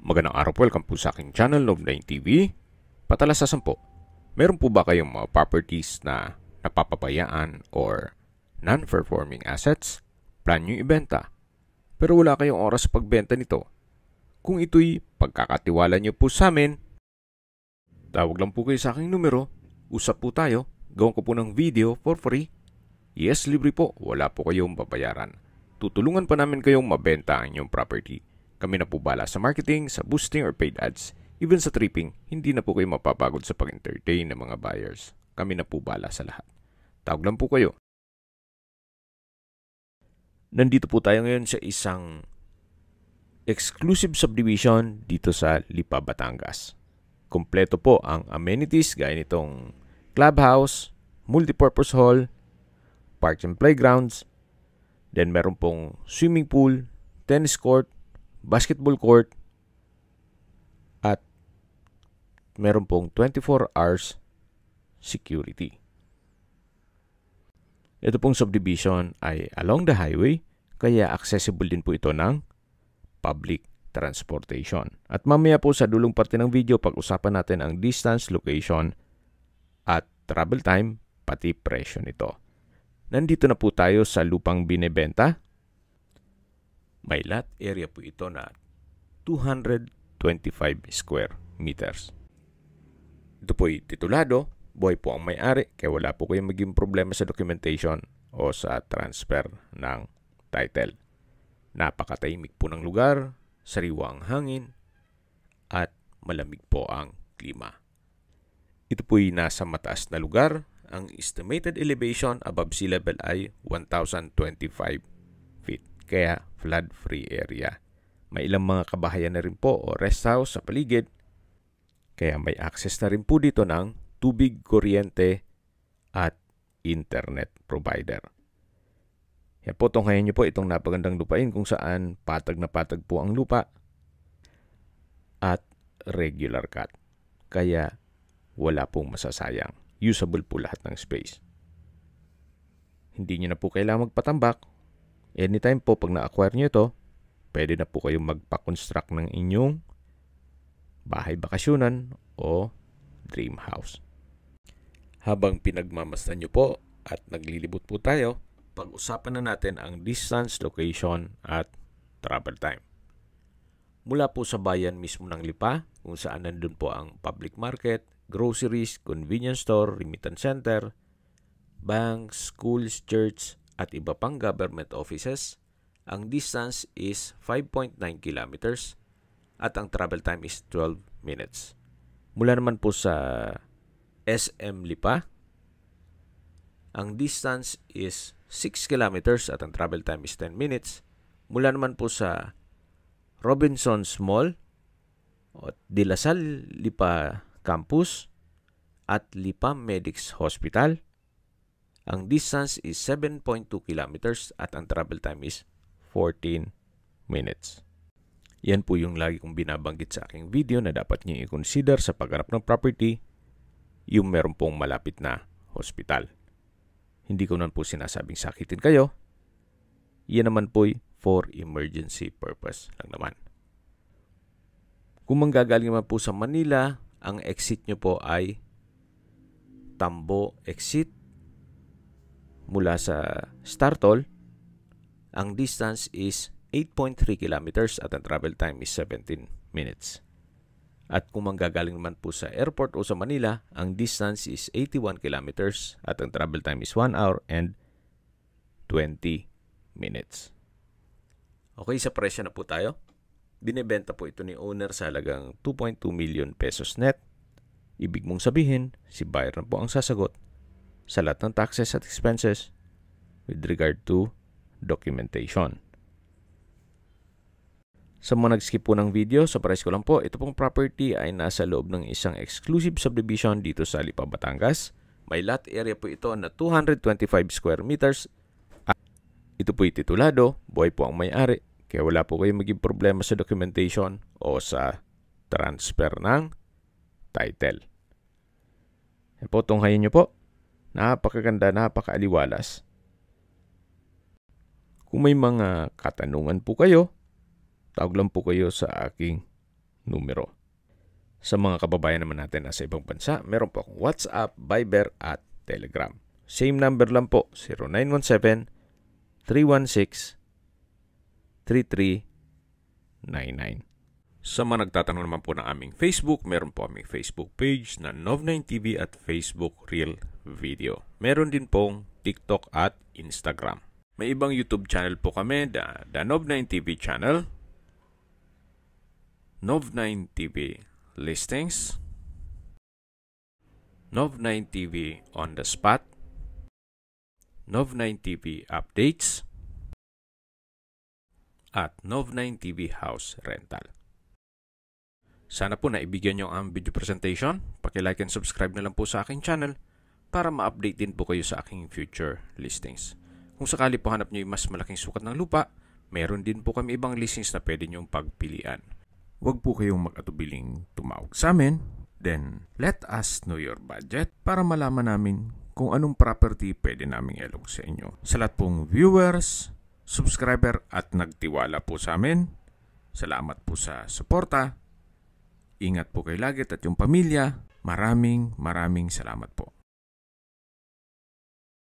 Magandang araw po, welcome po sa aking channel, Love9 TV. Patalasasan po, meron po ba kayong mga properties na napapabayaan or non-performing assets? Plan nyo ibenta, pero wala kayong oras sa pagbenta nito. Kung ito'y pagkakatiwala nyo po sa amin, tawag lang po kayo sa aking numero, usap po tayo, gawin ko po ng video for free. Yes, libre po, wala po kayong babayaran. Tutulungan pa namin kayong mabenta ang inyong property. Kami na po bala sa marketing, sa boosting or paid ads. Even sa tripping, hindi na po kayo mapapagod sa pag-entertain ng mga buyers. Kami na po bala sa lahat. Tawag lang po kayo. Nandito po tayo ngayon sa isang exclusive subdivision dito sa Lipa, Batangas. Kompleto po ang amenities gaya nitong clubhouse, multipurpose hall, parks and playgrounds. Then meron pong swimming pool, tennis court, basketball court, at meron pong 24 hours security. Ito pong subdivision ay along the highway, kaya accessible din po ito ng public transportation. At mamaya po sa dulong parte ng video, pag-usapan natin ang distance, location, at travel time, pati presyo nito. Nandito na po tayo sa lupang binebenta. May lot area po ito na 225 square meters. Ito po'y titulado, buhay po ang may-ari, kaya wala po kayong maging problema sa documentation o sa transfer ng title. Napakatahimik po ng lugar, sariwa ang hangin, at malamig po ang klima. Ito po'y nasa mataas na lugar. Ang estimated elevation above sea level ay 1,025 feet. Kaya flood-free area. May ilang mga kabahayan na rin po o rest house sa paligid. Kaya may access na rin po dito ng tubig, kuryente, at internet provider. Yan po, tunghayan nyo po itong napagandang lupain kung saan patag na patag po ang lupa at regular cut. Kaya wala pong masasayang. Usable po lahat ng space. Hindi nyo na po kailangang magpatambak. Anytime po pag na-acquire nyo ito, pwede na po kayong magpa-construct ng inyong bahay bakasyonan o dream house. Habang pinagmamasdan nyo po at naglilibot po tayo, pag-usapan na natin ang distance, location at travel time. Mula po sa bayan mismo ng Lipa, kung saan nandun po ang public market, groceries, convenience store, remittance center, banks, schools, church, at iba pang government offices, ang distance is 5.9 kilometers at ang travel time is 12 minutes. Mula naman po sa SM Lipa, ang distance is 6 kilometers at ang travel time is 10 minutes. Mula naman po sa Robinsons Mall at De La Salle Lipa Campus at Lipa Medics Hospital, ang distance is 7.2 kilometers at ang travel time is 14 minutes. Yan po yung lagi kong binabanggit sa aking video na dapat niyo i-consider sa pagharap ng property, yung meron pong malapit na hospital. Hindi ko naman po sinasabing sakitin kayo. Yan naman po for emergency purpose lang naman. Kung manggagaling naman po sa Manila, ang exit nyo po ay Tambo exit mula sa Startol. Ang distance is 8.3 kilometers at ang travel time is 17 minutes. At kung manggagaling naman po sa airport o sa Manila, ang distance is 81 kilometers at ang travel time is 1 hour and 20 minutes. Okay, sa presyo na po tayo. Binebenta po ito ni owner sa halagang 2.2 million pesos net. Ibig mong sabihin, si buyer na po ang sasagot sa lahat ng taxes at expenses with regard to documentation. Sa mga nag-skip po ng video, sa price ko lang po, ito pong property ay nasa loob ng isang exclusive subdivision dito sa Lipa, Batangas. May lot area po ito na 225 square meters. Ito po'y titulado, buhay po ang may-ari. Kaya wala po kayong maging problema sa documentation o sa transfer ng title. Yan po, tunghayin nyo po. Napakaganda, napakaaliwalas. Kung may mga katanungan po kayo, tawag lang po kayo sa aking numero. Sa mga kababayan naman natin na sa ibang bansa, meron po akong WhatsApp, Viber at Telegram. Same number lang po, 0917-316-3399. Sa mga nagtatanong naman po ng aming Facebook, meron po aming Facebook page na Nov9TV at Facebook Real Video. Meron din pong TikTok at Instagram. May ibang YouTube channel po kami, the Nov9TV channel, Nov9TV Listings, Nov9TV On The Spot, Nov9TV Updates, at Nov9TV House Rental. Sana po naibigyan nyo ang video presentation. Paki-like and subscribe na lang po sa aking channel para ma-update din po kayo sa aking future listings. Kung sakali po hanap nyo yung mas malaking sukat ng lupa, meron din po kami ibang listings na pwede nyong pagpilian. Huwag po kayong mag-atubiling tumawag sa amin. Then, let us know your budget para malaman namin kung anong property pwede naming ilog sa inyo. Sa lahat pong viewers, subscriber at nagtiwala po sa amin, salamat po sa suporta. Ingat po kayo lagi at yung pamilya. Maraming salamat po.